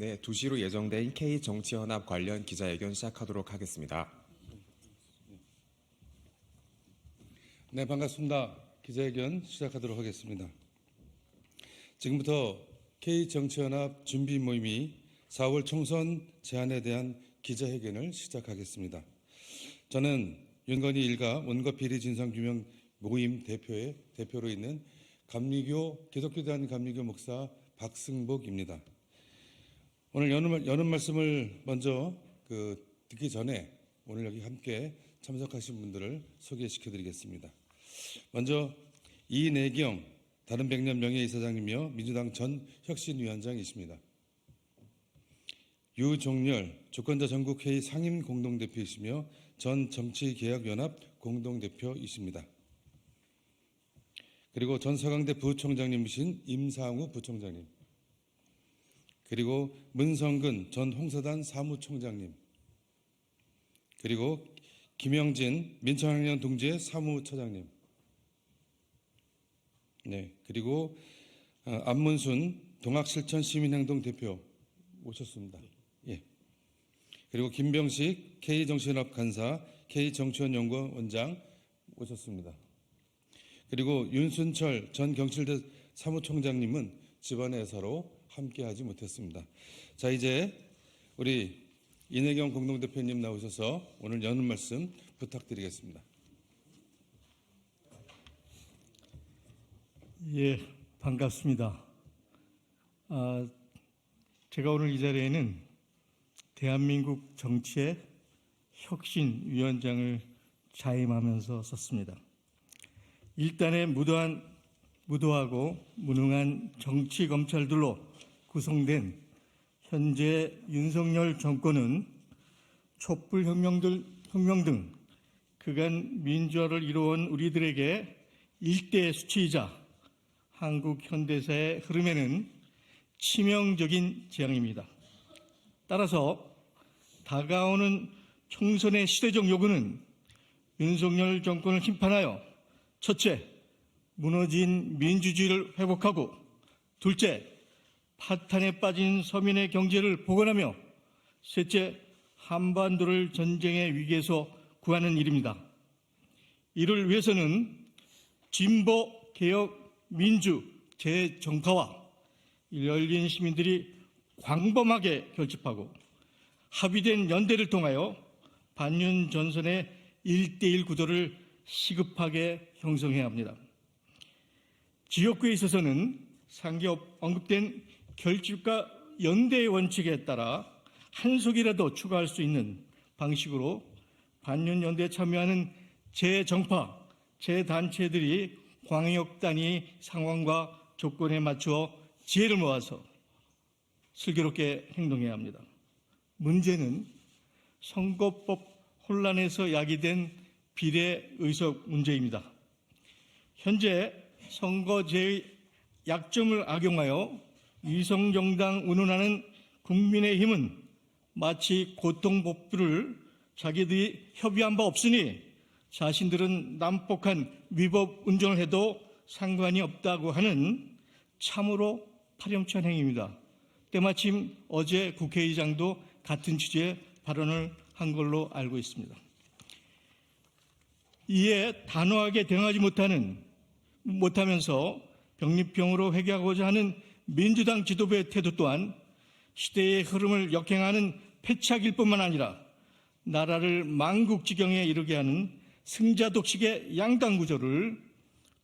네, 2시로 예정된 K정치연합 관련 기자회견 시작하도록 하겠습니다. 네, 반갑습니다. 기자회견 시작하도록 하겠습니다. 지금부터 K정치연합 준비 모임이 4월 총선 제안에 대한 기자회견을 시작하겠습니다. 저는 윤건희 일가 원과 비리 진상규명 모임 대표로 있는 기독교대한 감리교 목사 박승복입니다. 오늘 여는 말씀을 먼저 듣기 전에 오늘 여기 함께 참석하신 분들을 소개시켜드리겠습니다. 먼저 이내경 다른백년 명예이사장이며 민주당 전 혁신위원장이십니다. 유종렬 주권자 전국회의 상임 공동대표이시며 전 정치개혁연합 공동대표이십니다. 그리고 전 서강대 부총장님이신 임상우 부총장님, 그리고 문성근 전 홍사단 사무총장님, 그리고 김영진 민청학년 동지회 사무처장님, 네, 그리고 안문순 동학실천 시민행동 대표 오셨습니다. 예. 그리고 김병식 K정치연합 간사, K정치연연구원 원장 오셨습니다. 그리고 윤순철 전 경칠대 사무총장님은 집안의 애사로 함께하지 못했습니다. 자, 이제 우리 이내경 공동대표님 나오셔서 오늘 여는 말씀 부탁드리겠습니다. 예, 반갑습니다. 제가 오늘 이 자리에는 대한민국 정치의 혁신위원장을 자임하면서 섰습니다. 일단의 무도하고 무능한 정치 검찰들로 구성된 현재 윤석열 정권은 촛불혁명 등 그간 민주화를 이루어온 우리들에게 일대 수치이자 한국 현대사의 흐름에는 치명적인 재앙입니다. 따라서 다가오는 총선의 시대적 요구는 윤석열 정권을 심판하여 첫째, 무너진 민주주의를 회복하고 둘째, 파탄에 빠진 서민의 경제를 복원하며 셋째, 한반도를 전쟁의 위기에서 구하는 일입니다. 이를 위해서는 진보, 개혁, 민주, 재정파와 열린 시민들이 광범하게 결집하고 합의된 연대를 통하여 반윤 전선의 1대1 구도를 시급하게 형성해야 합니다. 지역구에 있어서는 상기 언급된 결집과 연대의 원칙에 따라 한 속이라도 추가할 수 있는 방식으로 반윤 연대에 참여하는 재정파, 재단체들이 광역 단위 상황과 조건에 맞추어 지혜를 모아서 슬기롭게 행동해야 합니다. 문제는 선거법 혼란에서 야기된 비례 의석 문제입니다. 현재 선거제의 약점을 악용하여 위성정당 운운하는 국민의힘은 마치 고통법부를 자기들이 협의한 바 없으니 자신들은 난폭한 위법 운전을 해도 상관이 없다고 하는 참으로 파렴치한 행위입니다. 때마침 어제 국회의장도 같은 취지의 발언을 한 걸로 알고 있습니다. 이에 단호하게 대응하지 못하면서 병립병으로 회귀하고자 하는 민주당 지도부의 태도 또한 시대의 흐름을 역행하는 패착일 뿐만 아니라 나라를 망국지경에 이르게 하는 승자독식의 양당 구조를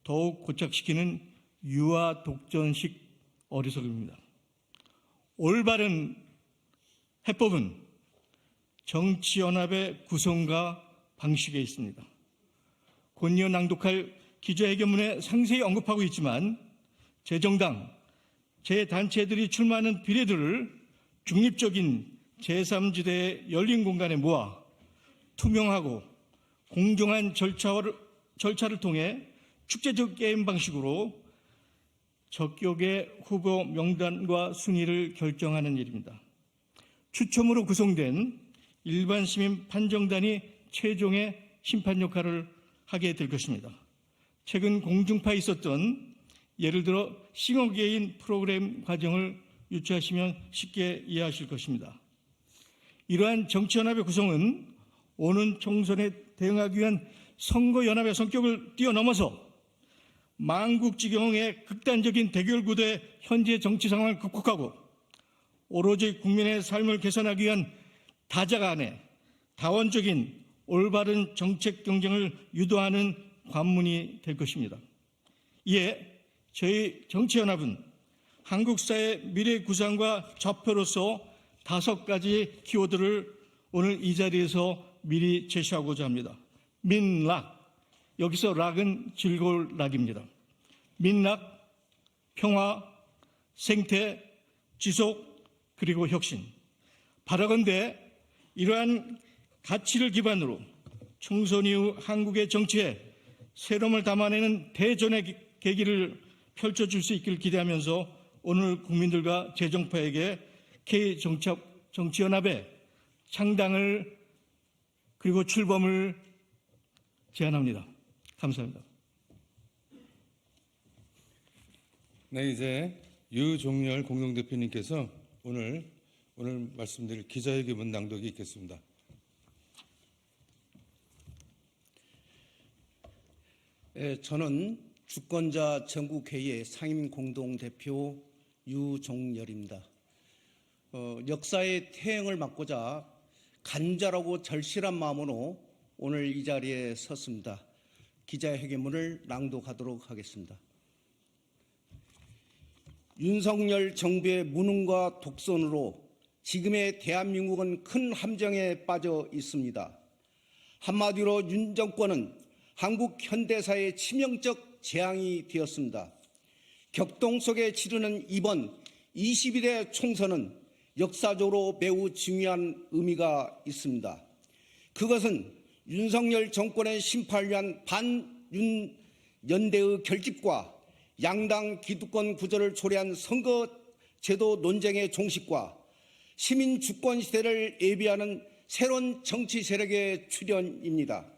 더욱 고착시키는 유아 독전식 어리석음입니다. 올바른 해법은 정치연합의 구성과 방식에 있습니다. 곧이어 낭독할 기자회견문에 상세히 언급하고 있지만 제정당, 제단체들이 출마하는 비례들을 중립적인 제3지대의 열린 공간에 모아 투명하고 공정한 절차를 통해 축제적 게임 방식으로 적격의 후보 명단과 순위를 결정하는 일입니다. 추첨으로 구성된 일반 시민 판정단이 최종의 심판 역할을 하게 될 것입니다. 최근 공중파에 있었던 예를 들어 싱어게인 프로그램 과정을 유추하시면 쉽게 이해하실 것입니다. 이러한 정치연합의 구성은 오는 총선에 대응하기 위한 선거연합의 성격을 뛰어넘어서 망국지경의 극단적인 대결 구도의 현재 정치 상황을 극복하고 오로지 국민의 삶을 개선하기 위한 다자간의 다원적인 올바른 정책 경쟁을 유도하는 관문이 될 것입니다. 이에 저희 정치연합은 한국 사회 미래 구상과 좌표로서 5가지 키워드를 오늘 이 자리에서 미리 제시하고자 합니다. 민락, 여기서 락은 즐거울 락입니다. 민락, 평화, 생태, 지속, 그리고 혁신. 바라건대 이러한 가치를 기반으로 총선 이후 한국의 정치에 새로움을 담아내는 대전의 계기를 펼쳐줄 수 있기를 기대하면서 오늘 국민들과 재정파에게 K정치연합의 창당을 그리고 출범을 제안합니다. 감사합니다. 네, 이제 유종열 공동대표님께서 오늘 말씀드릴 기자회견문 낭독이 있겠습니다. 저는 주권자 전국회의의 상임 공동대표 유종열입니다. 역사의 태행을 막고자 간절하고 절실한 마음으로 오늘 이 자리에 섰습니다. 기자회견문을 낭독하도록 하겠습니다. 윤석열 정부의 무능과 독선으로 지금의 대한민국은 큰 함정에 빠져 있습니다. 한마디로 윤 정권은 한국 현대사의 치명적 재앙이 되었습니다. 격동 속에 치르는 이번 21대 총선은 역사적으로 매우 중요한 의미가 있습니다. 그것은 윤석열 정권의 심판을 위한 반윤 연대의 결집과 양당 기득권 구조를 초래한 선거제도 논쟁의 종식과 시민 주권 시대를 예비하는 새로운 정치 세력의 출현입니다.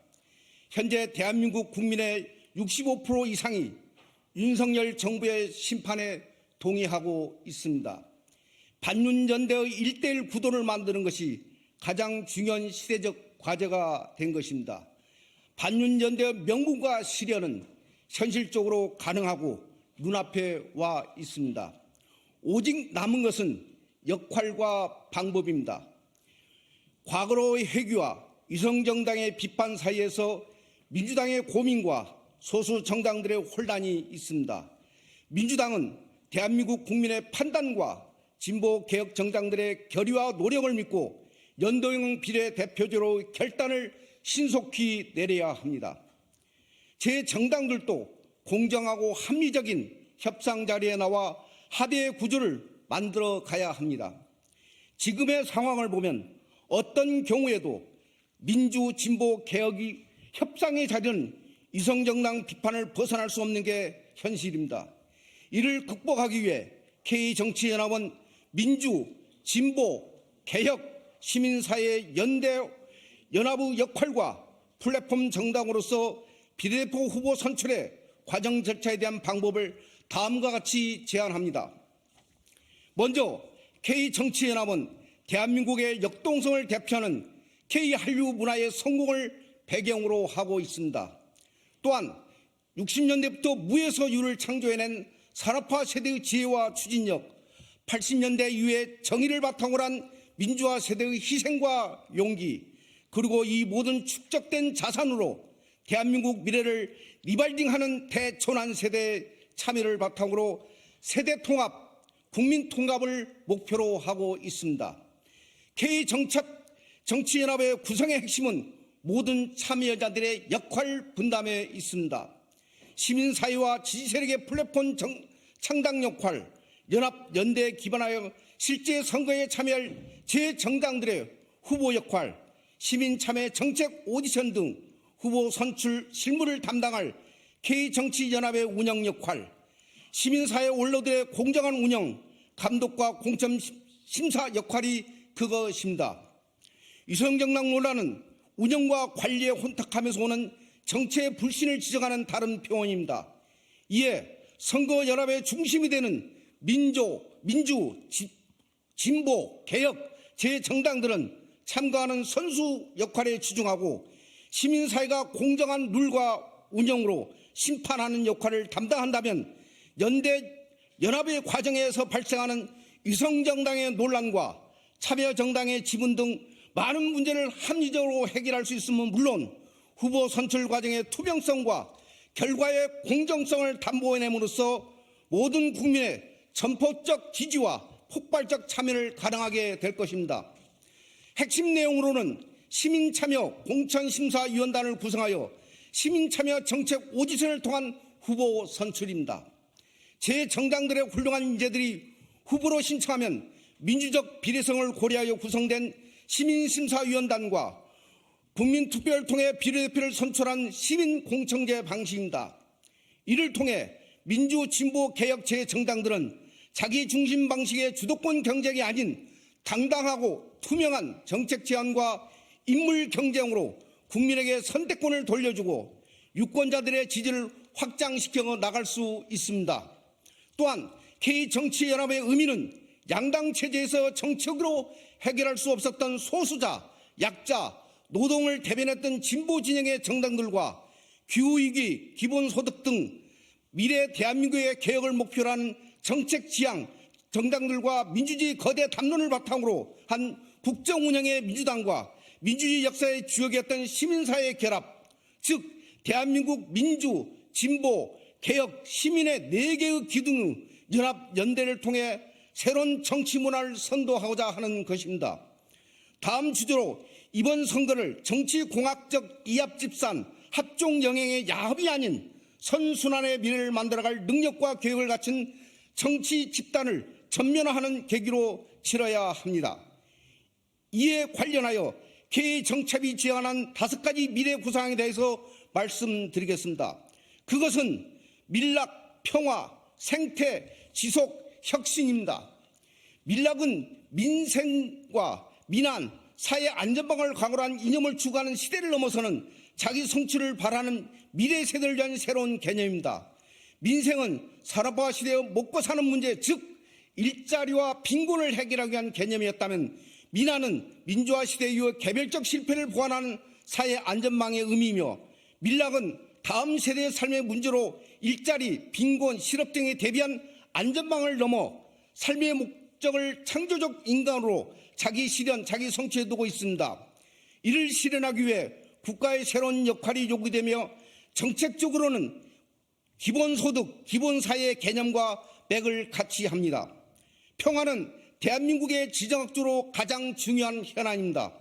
현재 대한민국 국민의 65% 이상이 윤석열 정부의 심판에 동의하고 있습니다. 반윤연대의 1:1 구도를 만드는 것이 가장 중요한 시대적 과제가 된 것입니다. 반윤연대의 명분과 실현은 현실적으로 가능하고 눈앞에 와 있습니다. 오직 남은 것은 역할과 방법입니다. 과거로의 회귀와 위성정당의 비판 사이에서 민주당의 고민과 소수 정당들의 혼란이 있습니다. 민주당은 대한민국 국민의 판단과 진보 개혁 정당들의 결의와 노력을 믿고 연동형 비례대표제로 결단을 신속히 내려야 합니다. 제 정당들도 공정하고 합리적인 협상 자리에 나와 합의의 구조를 만들어 가야 합니다. 지금의 상황을 보면 어떤 경우에도 민주 진보 개혁이 협상의 자리는 위성정당 비판을 벗어날 수 없는 게 현실입니다. 이를 극복하기 위해 K정치연합은 민주, 진보, 개혁, 시민사회 연대 연합의 역할과 플랫폼 정당으로서 비례대표 후보 선출의 과정 절차에 대한 방법을 다음과 같이 제안합니다. 먼저 K정치연합은 대한민국의 역동성을 대표하는 K한류 문화의 성공을 배경으로 하고 있습니다. 또한 60년대부터 무에서 유를 창조해낸 산업화 세대의 지혜와 추진력, 80년대 이후에 정의를 바탕으로 한 민주화 세대의 희생과 용기, 그리고 이 모든 축적된 자산으로 대한민국 미래를 리발딩하는 대천안 세대의 참여를 바탕으로 세대 통합, 국민 통합을 목표로 하고 있습니다. K정치연합의 구성의 핵심은 모든 참여자들의 역할 분담에 있습니다. 시민사회와 지지세력의 플랫폼 창당 역할, 연합, 연대에 기반하여 실제 선거에 참여할 제정당들의 후보 역할, 시민참여 정책 오디션 등 후보 선출 실무를 담당할 K정치연합의 운영 역할, 시민사회 원로들의 공정한 운영, 감독과 공천 심사 역할이 그것입니다. 위성정당 논란은 운영과 관리에 혼탁하면서 오는 정치의 불신을 지적하는 다른 표현입니다. 이에 선거연합의 중심이 되는 민주, 진보, 개혁 제 정당들은 참가하는 선수 역할에 치중하고 시민사회가 공정한 룰과 운영으로 심판하는 역할을 담당한다면 연합의 과정에서 발생하는 위성정당의 논란과 참여정당의 지분 등 많은 문제를 합리적으로 해결할 수 있으면 물론 후보 선출 과정의 투명성과 결과의 공정성을 담보해냄으로써 모든 국민의 전폭적 지지와 폭발적 참여를 가능하게 될 것입니다. 핵심 내용으로는 시민참여 공천심사위원단을 구성하여 시민참여 정책 오디션을 통한 후보 선출입니다. 제 정당들의 훌륭한 인재들이 후보로 신청하면 민주적 비례성을 고려하여 구성된 시민심사위원단과 국민투표를 통해 비례대표를 선출한 시민공청제 방식입니다. 이를 통해 민주, 진보, 개혁 제 정당들은 자기 중심 방식의 주도권 경쟁이 아닌 당당하고 투명한 정책 제안과 인물 경쟁으로 국민에게 선택권을 돌려주고 유권자들의 지지를 확장시켜 나갈 수 있습니다. 또한 K정치연합의 의미는 양당 체제에서 정책으로 해결할 수 없었던 소수자, 약자, 노동을 대변했던 진보 진영의 정당들과 기후위기, 기본소득 등 미래 대한민국의 개혁을 목표로 하는 정책 지향 정당들과 민주주의 거대 담론을 바탕으로 한 국정운영의 민주당과 민주주의 역사의 주역이었던 시민사회의 결합, 즉 대한민국 민주, 진보, 개혁, 시민의 4개의 기둥 연합 연대를 통해 새로운 정치 문화를 선도하고자 하는 것입니다. 다음 주제로 이번 선거를 정치공학적 이합집산 합종 영행의 야합이 아닌 선순환의 미래를 만들어갈 능력과 계획을 갖춘 정치 집단을 전면화하는 계기로 치러야 합니다. 이에 관련하여 K정첩이 제안한 5가지 미래 구상에 대해서 말씀드리겠습니다. 그것은 밀락, 평화, 생태, 지속, 혁신입니다. 밀락은 민생과 민안, 사회 안전망을 강으로 한 이념을 추구하는 시대를 넘어서는 자기 성취를 바라는 미래 세대를 위한 새로운 개념입니다. 민생은 산업화 시대의 먹고 사는 문제, 즉 일자리와 빈곤을 해결하기 위한 개념이었다면 민안은 민주화 시대 이후 개별적 실패를 보완하는 사회 안전망의 의미이며 밀락은 다음 세대의 삶의 문제로 일자리, 빈곤, 실업 등에 대비한 안전망을 넘어 삶의 목적을 창조적 인간으로 자기 실현, 자기 성취에 두고 있습니다. 이를 실현하기 위해 국가의 새로운 역할이 요구되며 정책적으로는 기본소득, 기본사회 개념과 맥을 같이 합니다. 평화는 대한민국의 지정학적으로 가장 중요한 현안입니다.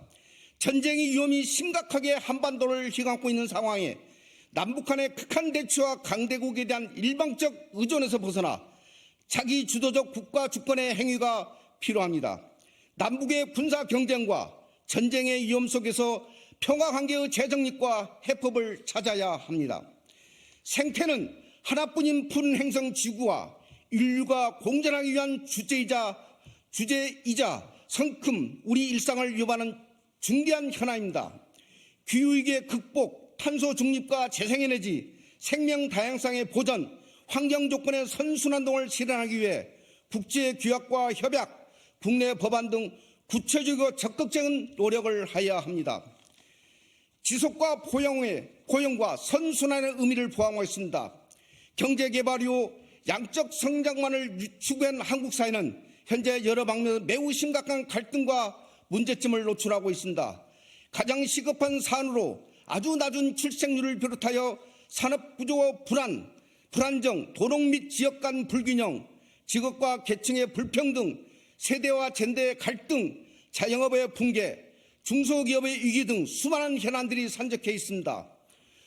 전쟁의 위험이 심각하게 한반도를 휘감고 있는 상황에 남북한의 극한 대치와 강대국에 대한 일방적 의존에서 벗어나 자기 주도적 국가 주권의 행위가 필요합니다. 남북의 군사 경쟁과 전쟁의 위험 속에서 평화관계의 재정립과 해법을 찾아야 합니다. 생태는 하나뿐인 푸른 행성 지구와 인류가 공존하기 위한 주제이자 성큼 우리 일상을 위협하는 중대한 현안입니다. 기후위기의 극복, 탄소 중립과 재생에너지, 생명 다양성의 보전, 환경 조건의 선순환동을 실현하기 위해 국제규약과 협약, 국내 법안 등 구체적이고 적극적인 노력을 해야 합니다. 지속과 포용과 선순환의 의미를 포함하고 있습니다. 경제개발 이후 양적 성장만을 추구한 한국 사회는 현재 여러 방면에서 매우 심각한 갈등과 문제점을 노출하고 있습니다. 가장 시급한 사안으로 아주 낮은 출생률을 비롯하여 산업 구조 불안정, 도농 및 지역 간 불균형, 직업과 계층의 불평등, 세대와 젠더의 갈등, 자영업의 붕괴, 중소기업의 위기 등 수많은 현안들이 산적해 있습니다.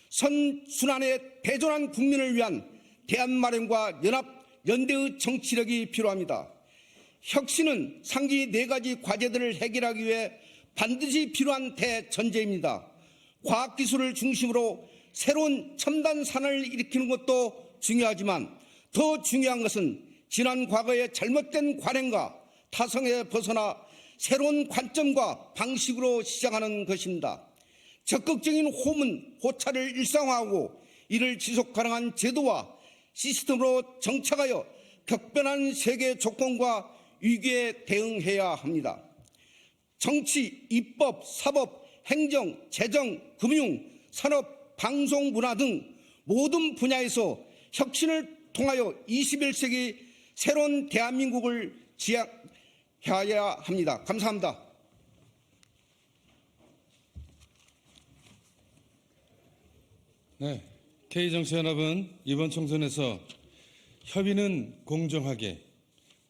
선순환에 대존한 국민을 위한 대안 마련과 연합, 연대의 정치력이 필요합니다. 혁신은 상기 4가지 과제들을 해결하기 위해 반드시 필요한 대전제입니다. 과학기술을 중심으로 새로운 첨단 산업을 일으키는 것도 중요하지만 더 중요한 것은 지난 과거의 잘못된 관행과 타성에 벗어나 새로운 관점과 방식으로 시작하는 것입니다. 적극적인 호차를 일상화하고 이를 지속 가능한 제도와 시스템으로 정착하여 격변한 세계 조건과 위기에 대응해야 합니다. 정치, 입법, 사법, 행정, 재정, 금융, 산업, 방송, 문화 등 모든 분야에서 혁신을 통하여 21세기 새로운 대한민국을 지향해야 합니다. 감사합니다. 네, K정치연합은 이번 총선에서 협의는 공정하게,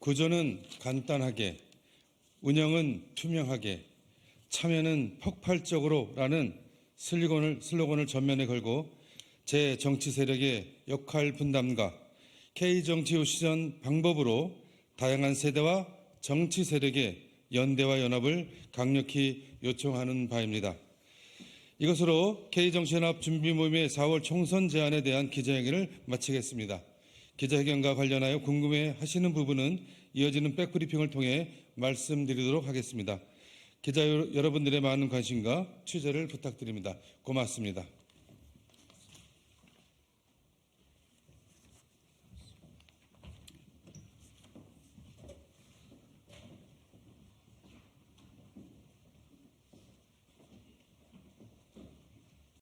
구조는 간단하게, 운영은 투명하게, 참여는 폭발적으로라는 슬로건을 전면에 걸고 제 정치 세력의 역할 분담과 K정치 시전 방법으로 다양한 세대와 정치 세력의 연대와 연합을 강력히 요청하는 바입니다. 이것으로 K정치연합 준비모임의 4월 총선 제안에 대한 기자회견을 마치겠습니다. 기자회견과 관련하여 궁금해하시는 부분은 이어지는 백브리핑을 통해 말씀드리도록 하겠습니다. 기자 여러분들의 많은 관심과 취재를 부탁드립니다. 고맙습니다.